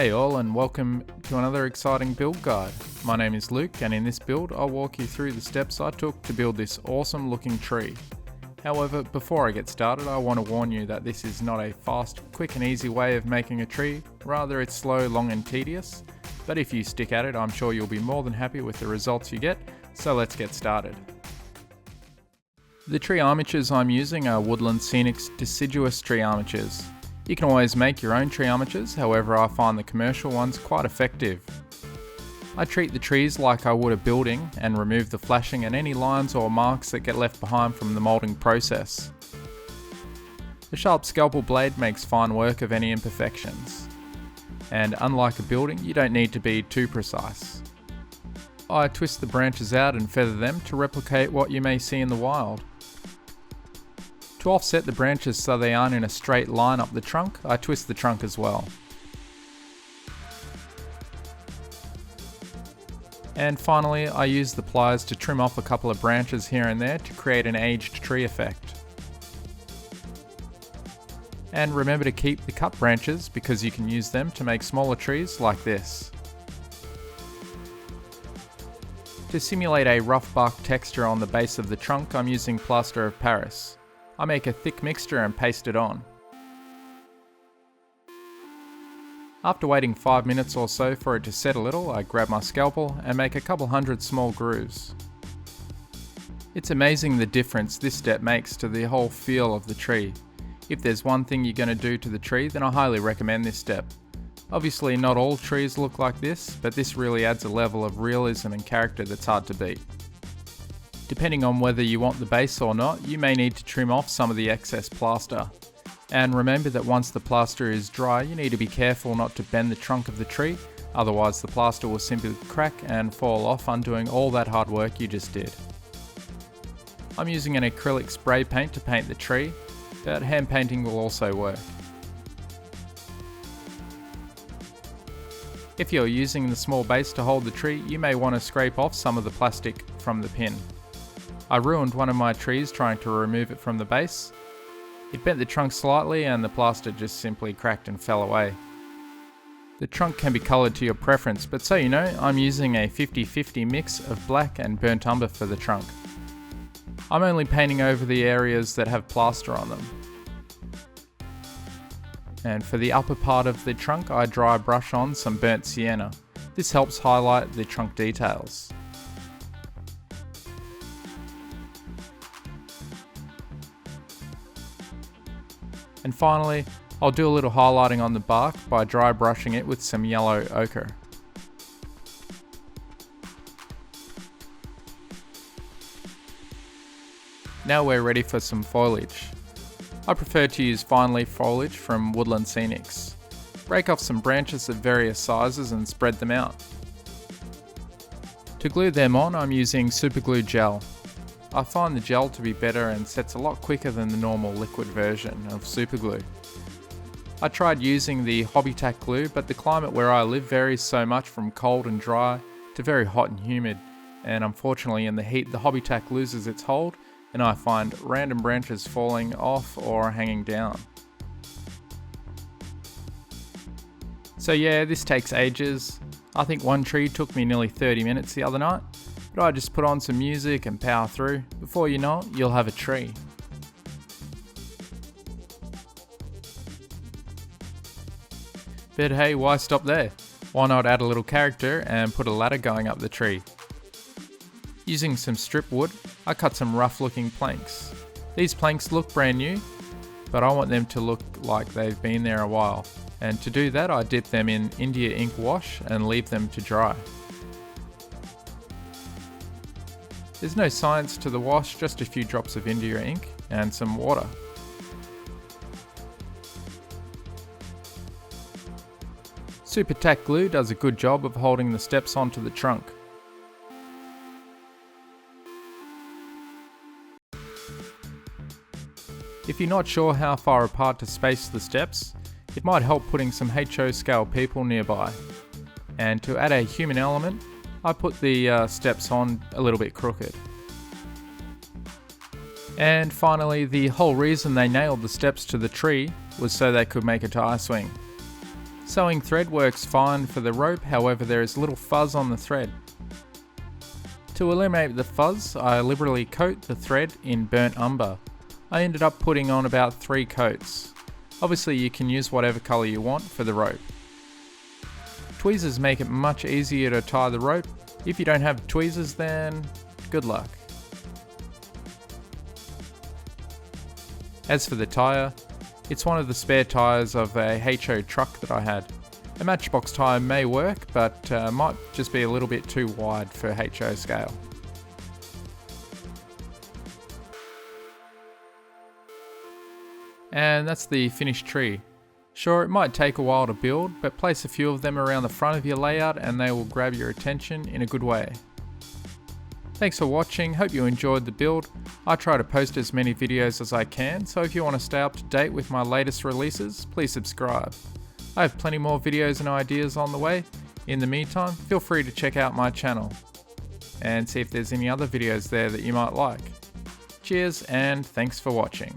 Hey all, and welcome to another exciting build guide. My name is Luke, and in this build I'll walk you through the steps I took to build this awesome looking tree. However, before I get started, I want to warn you that this is not a fast, quick and easy way of making a tree, rather it's slow, long and tedious. But if you stick at it, I'm sure you'll be more than happy with the results you get, so let's get started. The tree armatures I'm using are Woodland Scenics deciduous tree armatures. You can always make your own tree armatures, however I find the commercial ones quite effective. I treat the trees like I would a building and remove the flashing and any lines or marks that get left behind from the moulding process. The sharp scalpel blade makes fine work of any imperfections. And unlike a building, you don't need to be too precise. I twist the branches out and feather them to replicate what you may see in the wild. To offset the branches so they aren't in a straight line up the trunk, I twist the trunk as well. And finally, I use the pliers to trim off a couple of branches here and there to create an aged tree effect. And remember to keep the cut branches because you can use them to make smaller trees like this. To simulate a rough bark texture on the base of the trunk, I'm using plaster of Paris. I make a thick mixture and paste it on. After waiting 5 minutes or so for it to set a little, I grab my scalpel and make a couple hundred small grooves. It's amazing the difference this step makes to the whole feel of the tree. If there's one thing you're going to do to the tree, then I highly recommend this step. Obviously not all trees look like this, but this really adds a level of realism and character that's hard to beat. Depending on whether you want the base or not, you may need to trim off some of the excess plaster. And remember that once the plaster is dry, you need to be careful not to bend the trunk of the tree, otherwise the plaster will simply crack and fall off, undoing all that hard work you just did. I'm using an acrylic spray paint to paint the tree, but hand painting will also work. If you're using the small base to hold the tree, you may want to scrape off some of the plastic from the pin. I ruined one of my trees trying to remove it from the base. It bent the trunk slightly and the plaster just simply cracked and fell away. The trunk can be coloured to your preference, but so you know, I'm using a 50-50 mix of black and burnt umber for the trunk. I'm only painting over the areas that have plaster on them. And for the upper part of the trunk, I dry brush on some burnt sienna. This helps highlight the trunk details. And finally, I'll do a little highlighting on the bark by dry brushing it with some yellow ochre. Now we're ready for some foliage. I prefer to use fine leaf foliage from Woodland Scenics. Break off some branches of various sizes and spread them out. To glue them on, I'm using super glue gel. I find the gel to be better and sets a lot quicker than the normal liquid version of super glue. I tried using the Hobbytac glue, but the climate where I live varies so much from cold and dry to very hot and humid, and unfortunately in the heat the Hobbytac loses its hold and I find random branches falling off or hanging down. So yeah, this takes ages. I think one tree took me nearly 30 minutes the other night, but I just put on some music and power through. Before you know it, you'll have a tree. But hey, why stop there? Why not add a little character and put a ladder going up the tree? Using some strip wood, I cut some rough looking planks. These planks look brand new, but I want them to look like they've been there a while. And to do that, I dip them in India ink wash and leave them to dry. There's no science to the wash, just a few drops of India ink and some water. Super Tack glue does a good job of holding the steps onto the trunk. If you're not sure how far apart to space the steps, it might help putting some HO scale people nearby. And to add a human element, I put the steps on a little bit crooked. And finally, the whole reason they nailed the steps to the tree was so they could make a tire swing. Sewing thread works fine for the rope, however there is little fuzz on the thread. To eliminate the fuzz, I liberally coat the thread in burnt umber. I ended up putting on about 3 coats. Obviously you can use whatever colour you want for the rope. Tweezers make it much easier to tie the rope. If you don't have tweezers, then good luck. As for the tyre, it's one of the spare tyres of a HO truck that I had. A Matchbox tyre may work, but might just be a little bit too wide for HO scale. And that's the finished tree. Sure, it might take a while to build, but place a few of them around the front of your layout and they will grab your attention in a good way. Thanks for watching, hope you enjoyed the build. I try to post as many videos as I can, so if you want to stay up to date with my latest releases, please subscribe. I have plenty more videos and ideas on the way. In the meantime, feel free to check out my channel and see if there's any other videos there that you might like. Cheers and thanks for watching.